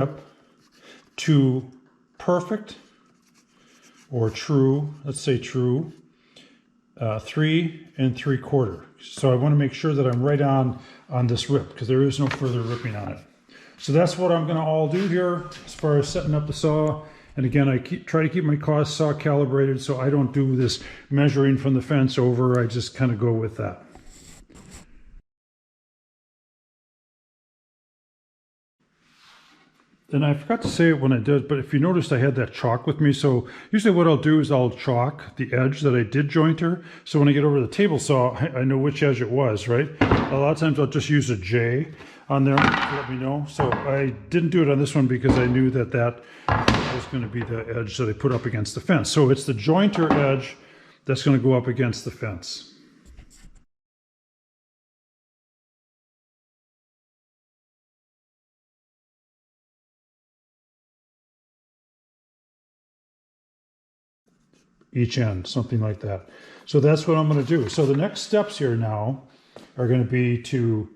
up to perfect or true, let's say true, 3 3/4. So I want to make sure that I'm right on this rip because there is no further ripping on it. So that's what I'm going to all do here as far as setting up the saw. And again, I try to keep my saw calibrated so I don't do this measuring from the fence over. I just kind of go with that. And I forgot to say it when I did, but if you noticed, I had that chalk with me. So usually what I'll do is I'll chalk the edge that I did jointer. So when I get over the table saw, I know which edge it was, right? A lot of times I'll just use a J on there to let me know. So I didn't do it on this one because I knew that that was going to be the edge that I put up against the fence. So it's the jointer edge that's going to go up against the fence. Each end, something like that. So that's what I'm going to do. So the next steps here now are going to be to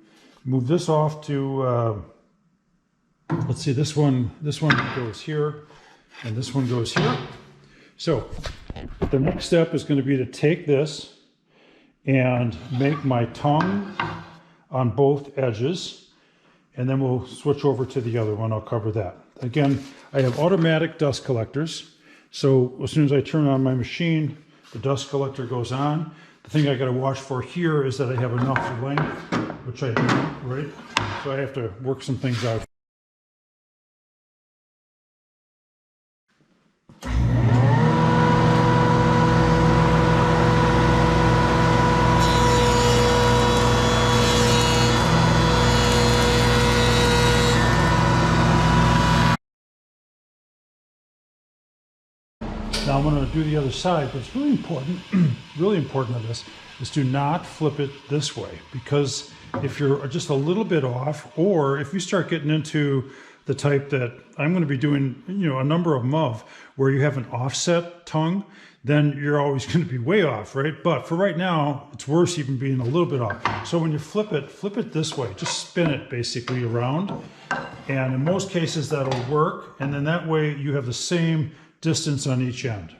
move this off to, let's see, this one goes here, and this one goes here. So the next step is going to be to take this and make my tongue on both edges, and then we'll switch over to the other one. I'll cover that. Again, I have automatic dust collectors. So as soon as I turn on my machine, the dust collector goes on. The thing I got to watch for here is that I have enough length, which I do, right? So I have to work some things out. Now I'm going to do the other side, but it's really important, really important on this, is to not flip it this way, because if you're just a little bit off, or if you start getting into the type that I'm going to be doing, you know, a number of them of, where you have an offset tongue, then you're always going to be way off, right? But for right now, it's worse even being a little bit off. So when you flip it this way, just spin it basically around. And in most cases that'll work. And then that way you have the same distance on each end.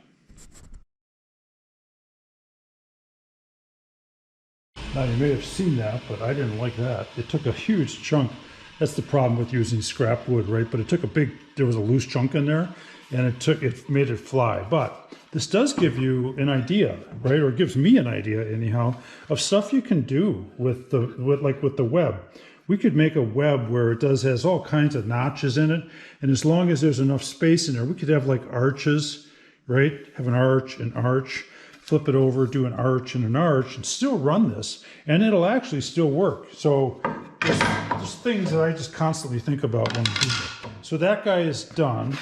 Now you may have seen that, but I didn't like that. It took a huge chunk. That's the problem with using scrap wood, right? But it took there was a loose chunk in there, and it made it fly. But this does give you an idea, right? Or it gives me an idea anyhow, of stuff you can do with the web. We could make a web where it has all kinds of notches in it. And as long as there's enough space in there, we could have like arches, right? Have an arch, flip it over, do an arch and an arch, and still run this. And it'll actually still work. So there's things that I just constantly think about when I do it. So that guy is done.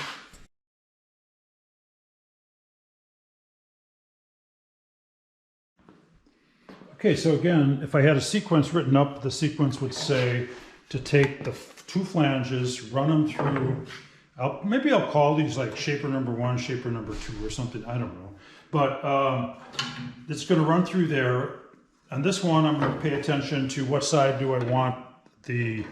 Okay, so again, if I had a sequence written up, the sequence would say to take the 2 flanges, run them through, maybe I'll call these like shaper number 1, shaper number 2 or something, I don't know. But it's going to run through there. On this one, I'm going to pay attention to what side do I want the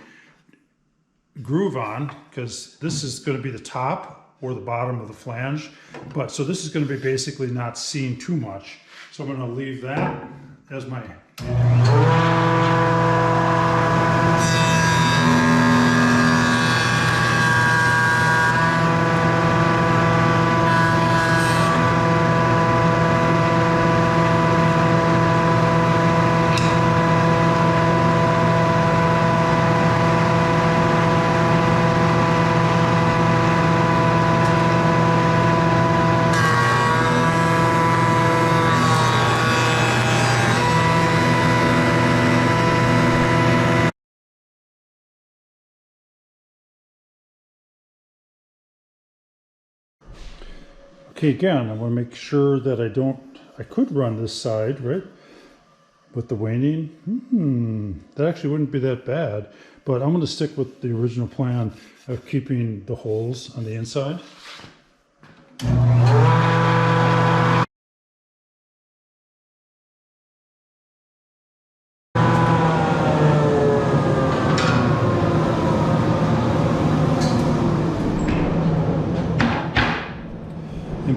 groove on, because this is going to be the top or the bottom of the flange. But so this is going to be basically not seen too much. So I'm going to leave that as my Okay, again, I want to make sure that I could run this side, right? With the waning. That actually wouldn't be that bad, but I'm going to stick with the original plan of keeping the holes on the inside.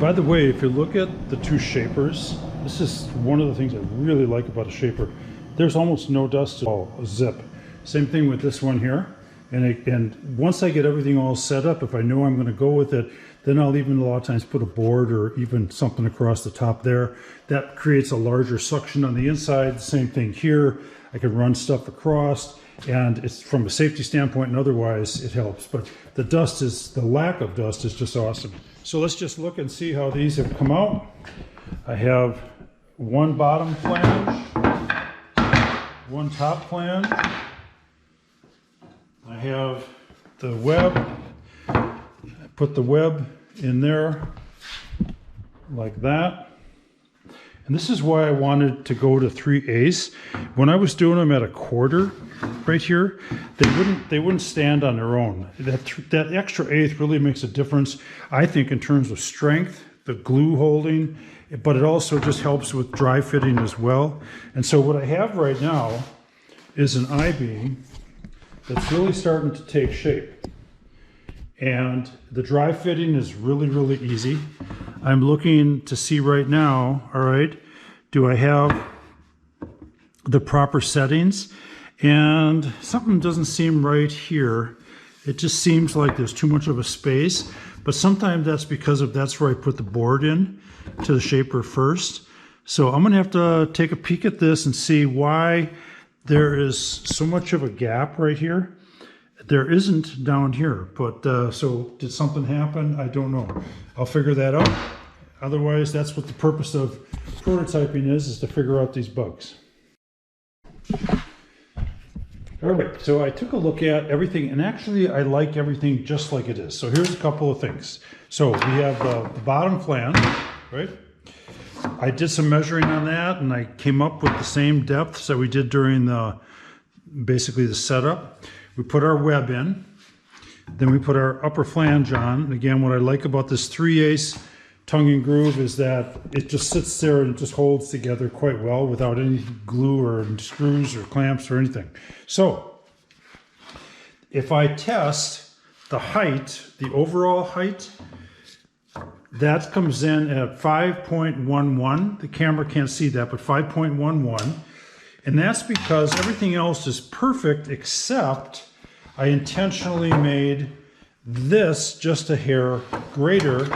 by the way, if you look at the two shapers, this is one of the things I really like about a shaper. There's almost no dust at all, a zip. Same thing with this one here. And once I get everything all set up, if I know I'm going to go with it, then I'll even a lot of times put a board or even something across the top there. That creates a larger suction on the inside. Same thing here. I can run stuff across, and it's from a safety standpoint and otherwise it helps. But the lack of dust is just awesome. So let's just look and see how these have come out. I have one bottom flange, one top flange. I have the web. I put the web in there like that. And this is why I wanted to go to 3/8. When I was doing them at 1/4 right here, they wouldn't stand on their own. That extra eighth really makes a difference, I think, in terms of strength, the glue holding, but it also just helps with dry fitting as well. And so what I have right now is an I-beam that's really starting to take shape. And the dry fitting is really, really easy. I'm looking to see right now, all right, do I have the proper settings? And something doesn't seem right here. It just seems like there's too much of a space, but sometimes that's because that's where I put the board in to the shaper first. So I'm gonna have to take a peek at this and see why there is so much of a gap right here. There isn't down here, but so did something happen? I don't know. I'll figure that out. Otherwise, that's what the purpose of prototyping is to figure out these bugs. All right, so I took a look at everything, and actually I like everything just like it is. So here's a couple of things. So we have the bottom flange, right? I did some measuring on that, and I came up with the same depths that we did during basically the setup. We put our web in, then we put our upper flange on. And again, what I like about this 3/8 tongue and groove is that it just sits there and just holds together quite well without any glue or screws or clamps or anything. So if I test the height, the overall height, that comes in at 5.11. The camera can't see that, but 5.11. And that's because everything else is perfect except I intentionally made this just a hair greater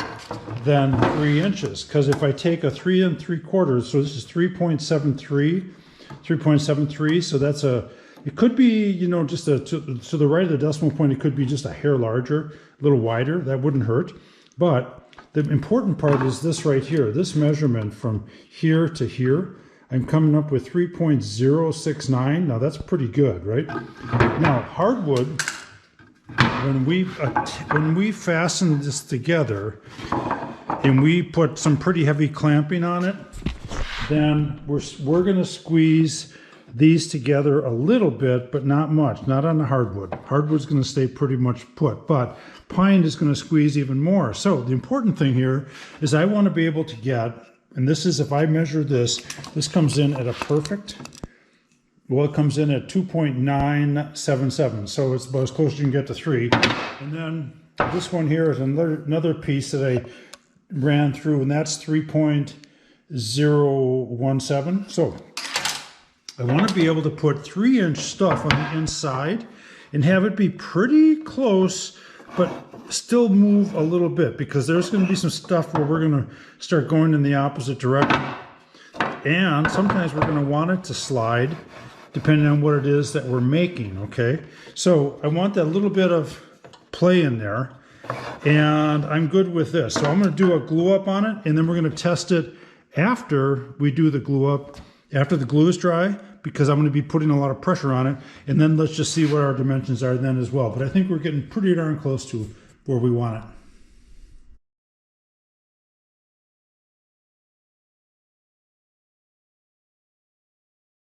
than 3 inches. Because if I take a 3 3/4, so this is 3.73, so that's it could be, you know, just to the right of the decimal point, it could be just a hair larger, a little wider, that wouldn't hurt. But the important part is this right here, this measurement from here to here. I'm coming up with 3.069. Now that's pretty good, right? Now hardwood, when we fasten this together and we put some pretty heavy clamping on it, then we're going to squeeze these together a little bit, but not much, not on the hardwood. Hardwood's going to stay pretty much put, but pine is going to squeeze even more. So the important thing here is I want to be able to get, and this is, if I measure this comes in at a perfect, well, it comes in at 2.977. So it's about as close as you can get to 3. And then this one here is another piece that I ran through, and that's 3.017. So I want to be able to put 3-inch stuff on the inside and have it be pretty close, but still move a little bit, because there's going to be some stuff where we're going to start going in the opposite direction. And sometimes we're going to want it to slide depending on what it is that we're making, okay? So I want that little bit of play in there, and I'm good with this. So I'm going to do a glue up on it, and then we're going to test it after we do the glue up, after the glue is dry, because I'm going to be putting a lot of pressure on it, and then let's just see what our dimensions are then as well. But I think we're getting pretty darn close to where we want it.